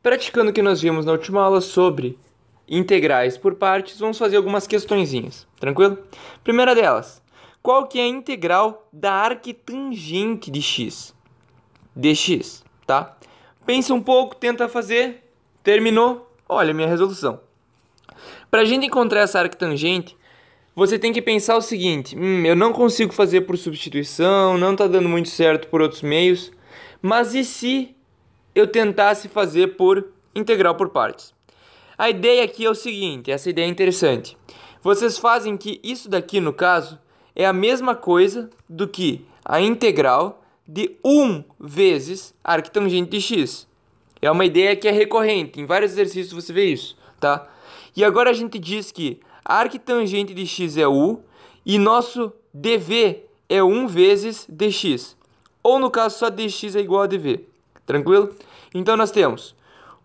Praticando o que nós vimos na última aula sobre integrais por partes, vamos fazer algumas questõezinhas, tranquilo? Primeira delas, qual que é a integral da arquitangente de x? Dx, tá? Pensa um pouco, tenta fazer, terminou, olha a minha resolução. Para a gente encontrar essa arquitangente, você tem que pensar o seguinte, eu não consigo fazer por substituição, não está dando muito certo por outros meios, mas e se eu tentasse fazer por integral por partes? A ideia aqui é o seguinte, essa ideia é interessante. Vocês fazem que isso daqui, no caso, é a mesma coisa do que a integral de 1 vezes a arquitangente de x. É uma ideia que é recorrente, em vários exercícios você vê isso, tá? E agora a gente diz que a arquitangente de x é u e nosso dv é 1 vezes dx. Ou no caso só dx é igual a dv. Tranquilo? Então nós temos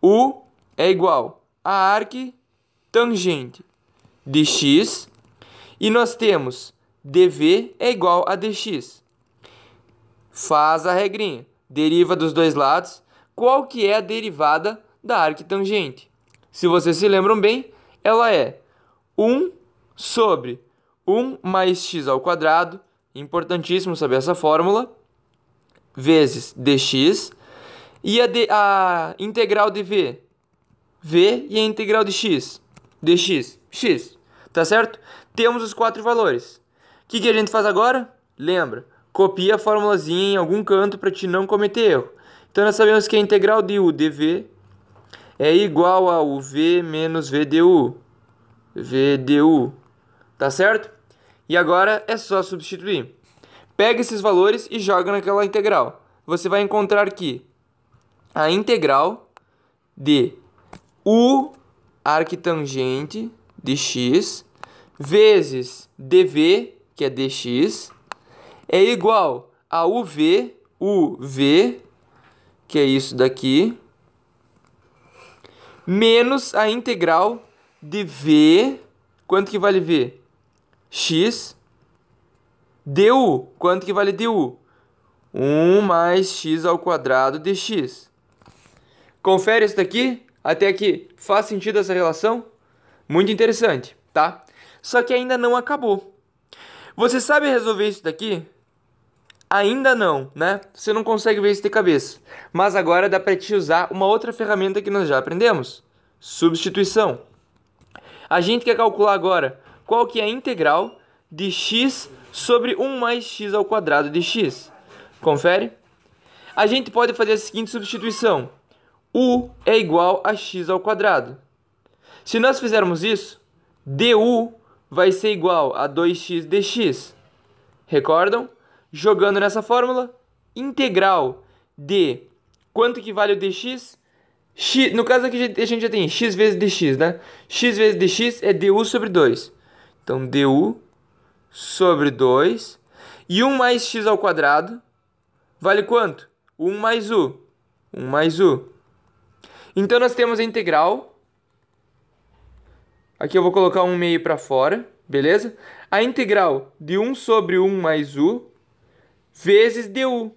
u é igual a arquitangente de x e nós temos dv é igual a dx. Faz a regrinha. Deriva dos dois lados. Qual que é a derivada da arquitangente? Se vocês se lembram bem, ela é 1 sobre 1 mais x ao quadrado, importantíssimo saber essa fórmula, vezes dx, e a integral de v e a integral de x, dx, x, tá certo? Temos os quatro valores. O que a gente faz agora? Lembra, copia a formulazinha em algum canto para te não cometer erro. Então nós sabemos que a integral de u dv é igual a uv menos v du, tá certo? E agora é só substituir. Pega esses valores e joga naquela integral. Você vai encontrar que a integral de u arquitangente de x vezes dv, que é dx, é igual a uv, que é isso daqui, menos a integral de v, quanto que vale v? X, du, quanto que vale du? 1 mais x ao quadrado dx. Confere isso daqui, até aqui, faz sentido essa relação? Muito interessante, tá? Só que ainda não acabou. Você sabe resolver isso daqui? Ainda não, né? Você não consegue ver isso de cabeça. Mas agora dá para te usar uma outra ferramenta que nós já aprendemos. Substituição. A gente quer calcular agora qual que é a integral de x sobre 1 mais x ao quadrado de x. Confere? A gente pode fazer a seguinte substituição. U é igual a x ao quadrado. Se nós fizermos isso, du vai ser igual a 2x dx. Recordam? Jogando nessa fórmula, integral de quanto que vale o dx? X, no caso aqui a gente já tem x vezes dx, né? X vezes dx é du sobre 2. Então, du sobre 2. E 1 mais x ao quadrado vale quanto? 1 mais u. 1 mais u. Então, nós temos a integral. Aqui eu vou colocar 1 meio para fora, beleza? A integral de 1 sobre 1 mais u vezes du. O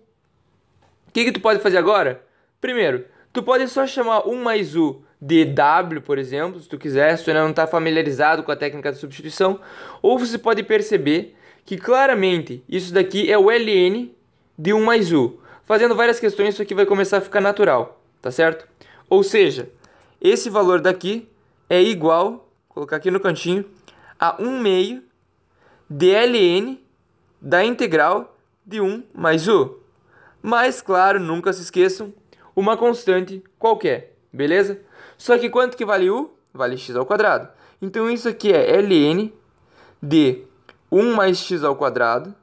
que tu pode fazer agora? Primeiro, tu pode só chamar 1 mais u de w, por exemplo, se tu quiser, se tu ainda não está familiarizado com a técnica de substituição. Ou você pode perceber que claramente isso daqui é o ln de 1 mais u. Fazendo várias questões, isso aqui vai começar a ficar natural, tá certo? Ou seja, esse valor daqui é igual, vou colocar aqui no cantinho, a 1 meio de ln da integral de 1 mais u. Mas, claro, nunca se esqueçam, uma constante qualquer, beleza? Só que quanto que vale u? Vale x ao quadrado. Então, isso aqui é ln de 1 mais x ao quadrado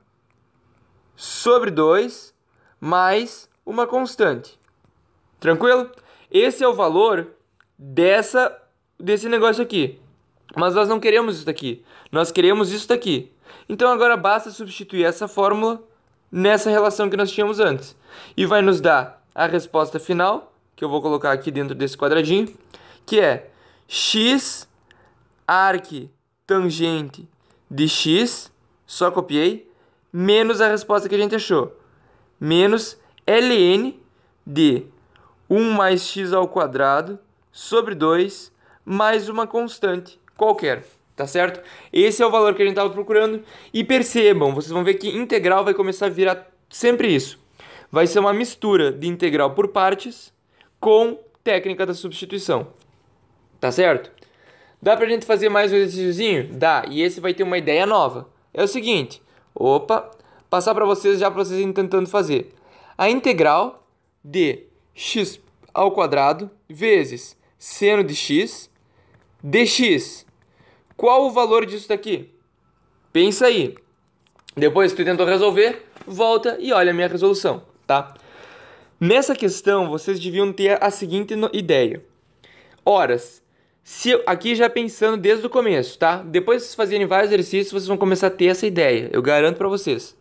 sobre 2 mais uma constante. Tranquilo? Esse é o valor desse negócio aqui. Mas nós não queremos isso daqui. Nós queremos isso daqui. Então, agora basta substituir essa fórmula nessa relação que nós tínhamos antes. E vai nos dar a resposta final, que eu vou colocar aqui dentro desse quadradinho, que é x arquitangente de x, só copiei, menos a resposta que a gente achou, menos ln de 1 mais x ao quadrado sobre 2 mais uma constante qualquer, tá certo? Esse é o valor que a gente estava procurando. E percebam, vocês vão ver que integral vai começar a virar sempre isso. Vai ser uma mistura de integral por partes com técnica da substituição, tá certo? Dá pra gente fazer mais um exercíciozinho? Dá, e esse vai ter uma ideia nova. É o seguinte, passar para vocês já para vocês irem tentando fazer. A integral de x ao quadrado vezes seno de x dx. Qual o valor disso daqui? Pensa aí. Depois que tu tentou resolver, volta e olha a minha resolução, tá? Nessa questão, vocês deviam ter a seguinte ideia. Horas. Aqui já pensando desde o começo, tá? Depois de vocês fazerem vários exercícios, vocês vão começar a ter essa ideia. Eu garanto pra vocês.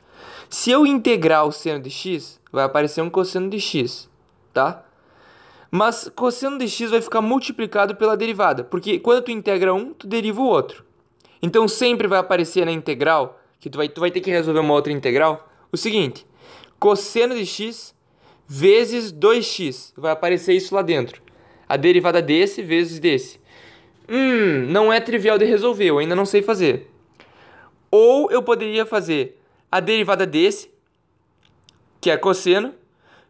Se eu integrar o seno de x, vai aparecer um cosseno de x, tá? Mas cosseno de x vai ficar multiplicado pela derivada, porque quando tu integra um, tu deriva o outro. Então sempre vai aparecer na integral, que tu vai ter que resolver uma outra integral, o seguinte: cosseno de x vezes 2x, vai aparecer isso lá dentro. A derivada desse vezes desse. Não é trivial de resolver, eu ainda não sei fazer. Ou eu poderia fazer a derivada desse, que é cosseno,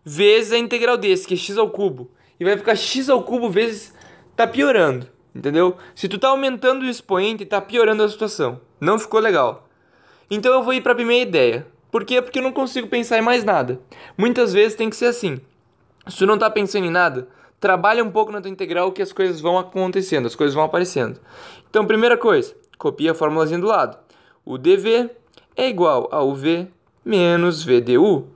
vezes a integral desse, que é x ao cubo. E vai ficar x ao cubo vezes... Tá piorando, entendeu? Se tu tá aumentando o expoente, tá piorando a situação. Não ficou legal. Então eu vou ir para a primeira ideia. Por quê? Porque eu não consigo pensar em mais nada. Muitas vezes tem que ser assim. Se tu não tá pensando em nada, trabalha um pouco na tua integral que as coisas vão acontecendo, as coisas vão aparecendo. Então, primeira coisa, copia a formulazinha do lado. O dv é igual a uv menos v du.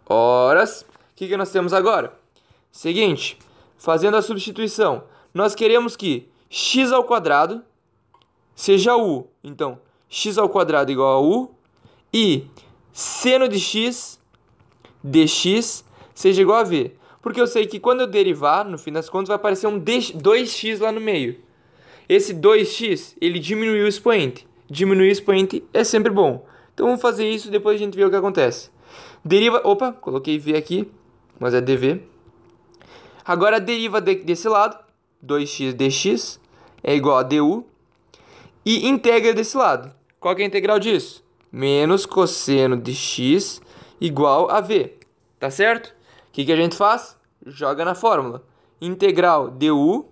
Horas, o que nós temos agora? Seguinte, fazendo a substituição, nós queremos que x ao quadrado seja u. Então, x ao quadrado igual a u e seno de x dx seja igual a v. Porque eu sei que quando eu derivar, no fim das contas, vai aparecer um 2x lá no meio. Esse 2x, ele diminui o expoente. Diminuir o expoente é sempre bom. Então vamos fazer isso e depois a gente vê o que acontece. Coloquei v aqui, mas é dv. Agora a deriva desse lado, 2x dx, é igual a du. E integra desse lado. Qual que é a integral disso? Menos cosseno de x igual a v. Tá certo? O que a gente faz? Joga na fórmula. Integral du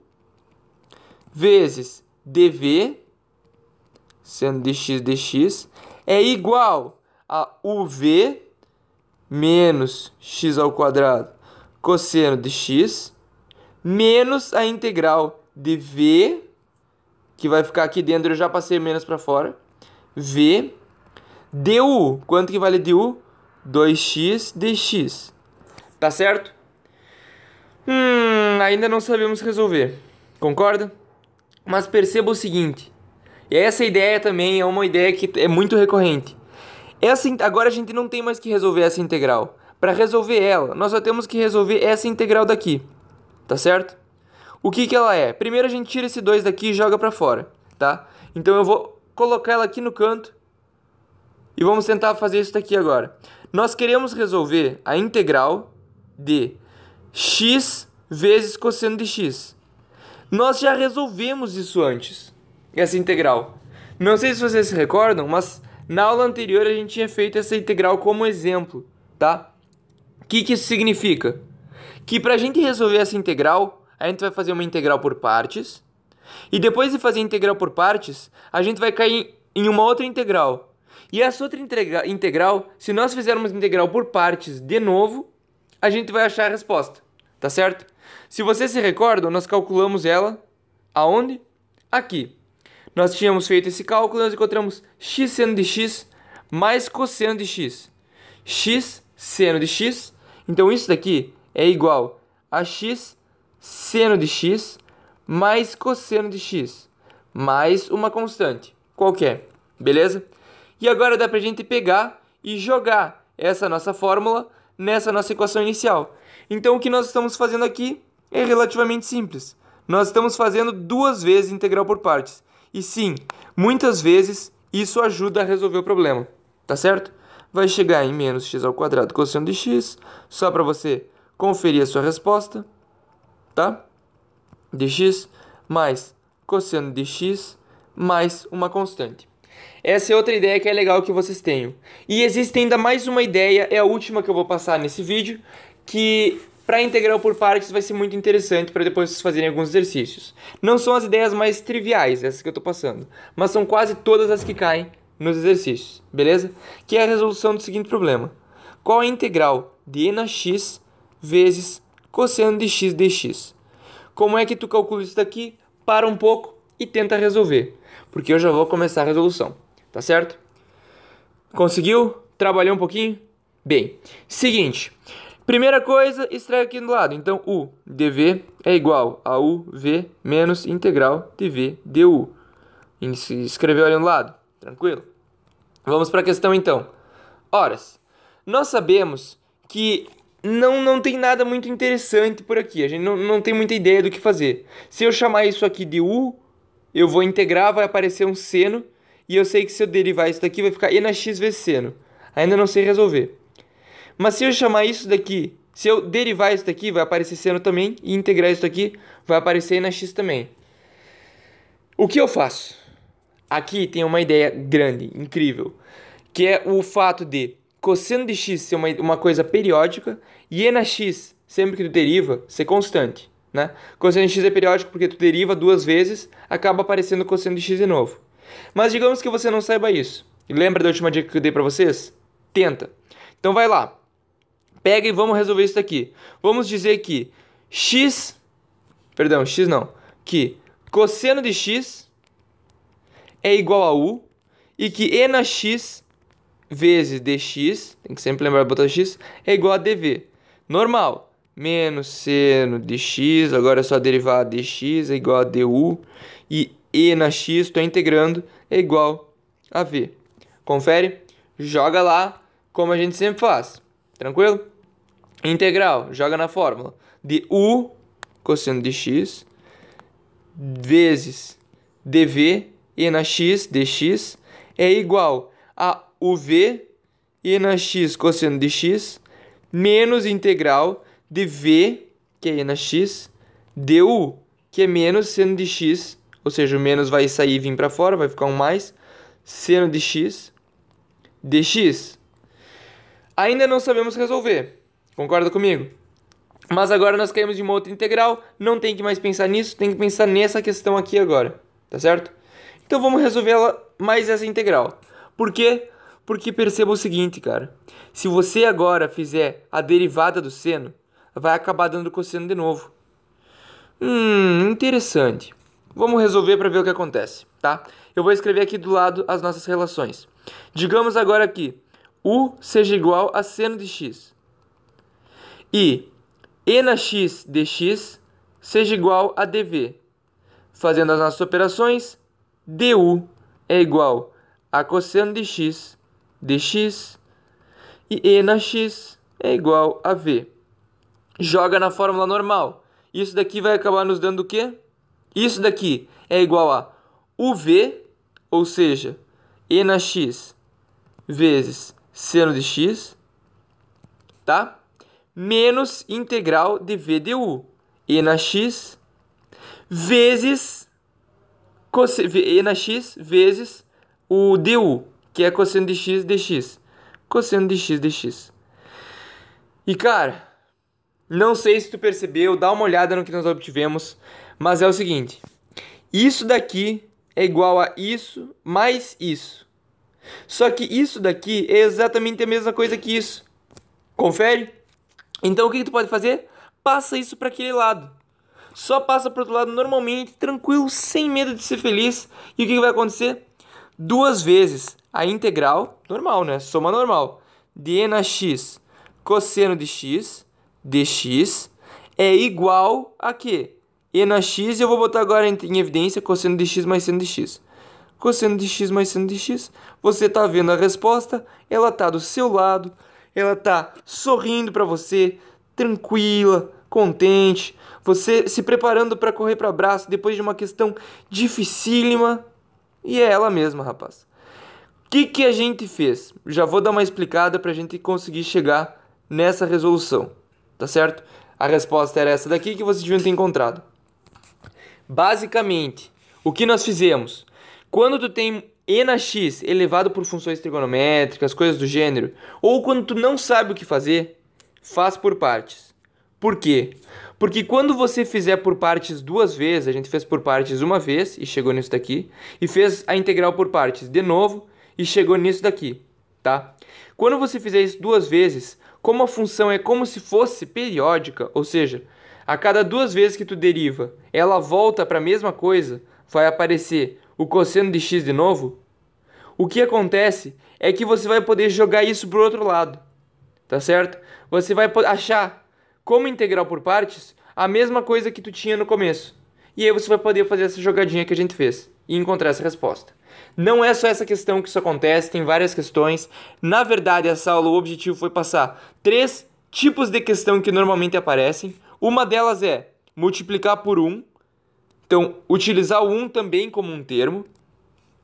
vezes dv, seno de x dx, é igual a uv menos x ao quadrado cosseno de x menos a integral de v, que vai ficar aqui dentro, eu já passei menos para fora, v du. Quanto que vale du? 2x dx. Tá certo? Ainda não sabemos resolver. Concorda? Mas perceba o seguinte. E essa ideia também é uma ideia que é muito recorrente. Agora a gente não tem mais que resolver essa integral. Para resolver ela, nós só temos que resolver essa integral daqui. Tá certo? O que ela é? Primeiro a gente tira esse 2 daqui e joga para fora. Tá? Então eu vou colocar ela aqui no canto. E vamos tentar fazer isso daqui agora. Nós queremos resolver a integral de x vezes cosseno de x. Nós já resolvemos isso antes, essa integral. Não sei se vocês se recordam, mas na aula anterior a gente tinha feito essa integral como exemplo, tá? O que isso significa? Que para a gente resolver essa integral, a gente vai fazer uma integral por partes. E depois de fazer a integral por partes, a gente vai cair em uma outra integral. E essa outra integral, se nós fizermos integral por partes de novo, a gente vai achar a resposta, tá certo? Se vocês se recordam, nós calculamos ela aonde? Aqui. Nós tínhamos feito esse cálculo e nós encontramos x seno de x mais cosseno de x. X seno de x, então isso daqui é igual a x seno de x mais cosseno de x, mais uma constante qualquer, beleza? E agora dá pra gente pegar e jogar essa nossa fórmula nessa nossa equação inicial. Então o que nós estamos fazendo aqui é relativamente simples. Nós estamos fazendo 2 vezes integral por partes. E sim, muitas vezes isso ajuda a resolver o problema, tá certo? Vai chegar em menos x ao quadrado cosseno de x, só para você conferir a sua resposta. tá? Dx mais cosseno de x mais uma constante. Essa é outra ideia que é legal que vocês tenham. E existe ainda mais uma ideia, é a última que eu vou passar nesse vídeo, que para integral por partes vai ser muito interessante para depois vocês fazerem alguns exercícios. Não são as ideias mais triviais, essas que eu estou passando, mas são quase todas as que caem nos exercícios, beleza? Que é a resolução do seguinte problema. Qual a integral de e na x vezes cosseno de x dx? Como é que tu calcula isso daqui? Para um pouco e tenta resolver, porque eu já vou começar a resolução, tá certo? Conseguiu? Trabalhou um pouquinho? Bem, seguinte, primeira coisa, extrai aqui do lado, então u dv é igual a uv menos integral dv du. Escreveu ali no lado, tranquilo? Vamos para a questão então. Horas, nós sabemos que não tem nada muito interessante por aqui, a gente não tem muita ideia do que fazer. Se eu chamar isso aqui de u, eu vou integrar, vai aparecer um seno, e eu sei que se eu derivar isso daqui vai ficar e na x vezes seno. Ainda não sei resolver. Mas se eu chamar isso daqui, se eu derivar isso daqui, vai aparecer seno também, e integrar isso daqui, vai aparecer e na x também. O que eu faço? Aqui tem uma ideia grande, incrível, que é o fato de cosseno de x ser uma coisa periódica e e na x, sempre que tu deriva, ser constante, né? Cosseno de x é periódico porque tu deriva duas vezes, acaba aparecendo cosseno de x de novo. Mas digamos que você não saiba isso. E lembra da última dica que eu dei para vocês? Tenta. Então vai lá. Pega e vamos resolver isso daqui. Vamos dizer que que cosseno de x é igual a u e que e na x vezes dx, tem que sempre lembrar de botar x, é igual a dv. Normal, menos seno de x, agora é só derivar dx, é igual a du, e na x, estou integrando, é igual a v. Confere? Joga lá, como a gente sempre faz. Tranquilo? Integral, joga na fórmula de u cosseno de x vezes dv e na x dx é igual a uv e na x cosseno de x menos integral de v, que é e na x, du, que é menos seno de x, ou seja, o menos vai sair e vir para fora, vai ficar um mais, seno de x dx. Ainda não sabemos resolver, concorda comigo? Mas agora nós caímos de uma outra integral, não tem que mais pensar nisso, tem que pensar nessa questão aqui agora, tá certo? Então vamos resolver mais essa integral. Por quê? Porque perceba o seguinte, cara. Se você agora fizer a derivada do seno, vai acabar dando cosseno de novo. Interessante. Vamos resolver para ver o que acontece, tá? Eu vou escrever aqui do lado as nossas relações. Digamos agora que u seja igual a seno de x. E na x dx seja igual a dv. Fazendo as nossas operações, du é igual a cosseno de x dx e na x é igual a v. Joga na fórmula normal. Isso daqui vai acabar nos dando o quê? Isso daqui é igual a uv, ou seja, e na x vezes seno de x, tá? Menos integral de v du, e na x vezes e na x vezes o du, que é cosseno de x dx. Cosseno de x dx. E cara, não sei se tu percebeu, dá uma olhada no que nós obtivemos, mas é o seguinte, isso daqui é igual a isso mais isso. Só que isso daqui é exatamente a mesma coisa que isso. Confere? Então o que tu pode fazer? Passa isso para aquele lado. Só passa para o outro lado normalmente, tranquilo, sem medo de ser feliz. E o que vai acontecer? Duas vezes a integral, normal, né? Soma normal, de e na x cosseno de x dx é igual a quê? E na x, eu vou botar agora em evidência cosseno de x mais seno de x. Cosseno de x mais seno de x. Você está vendo a resposta, ela está do seu lado, ela está sorrindo para você, tranquila, contente. Você se preparando para correr para abraço depois de uma questão dificílima. E é ela mesma, rapaz. O que a gente fez? Já vou dar uma explicada para a gente conseguir chegar nessa resolução, tá certo? A resposta era essa daqui que vocês deviam ter encontrado. Basicamente, o que nós fizemos? Quando tu tem e na x elevado por funções trigonométricas, coisas do gênero, ou quando tu não sabe o que fazer, faz por partes. Por quê? Porque quando você fizer por partes duas vezes, a gente fez por partes uma vez e chegou nisso daqui, e fez a integral por partes de novo e chegou nisso daqui, tá? Quando você fizer isso duas vezes, como a função é como se fosse periódica, ou seja, a cada duas vezes que tu deriva, ela volta para a mesma coisa, vai aparecer o cosseno de x de novo, o que acontece é que você vai poder jogar isso pro outro lado, tá certo? Você vai achar como integral por partes a mesma coisa que tu tinha no começo. E aí você vai poder fazer essa jogadinha que a gente fez e encontrar essa resposta. Não é só essa questão que isso acontece, tem várias questões. Na verdade, essa aula, o objetivo foi passar 3 tipos de questão que normalmente aparecem. Uma delas é multiplicar por 1. Então, utilizar o 1 também como um termo.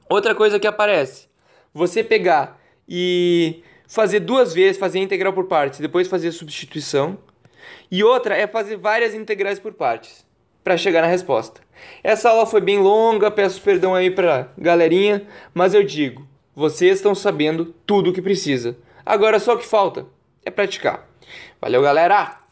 Outra coisa que aparece, você pegar e fazer duas vezes, fazer a integral por partes, depois fazer a substituição. E outra é fazer várias integrais por partes, para chegar na resposta. Essa aula foi bem longa, peço perdão aí pra galerinha, mas eu digo, vocês estão sabendo tudo o que precisa. Agora só o que falta é praticar. Valeu, galera!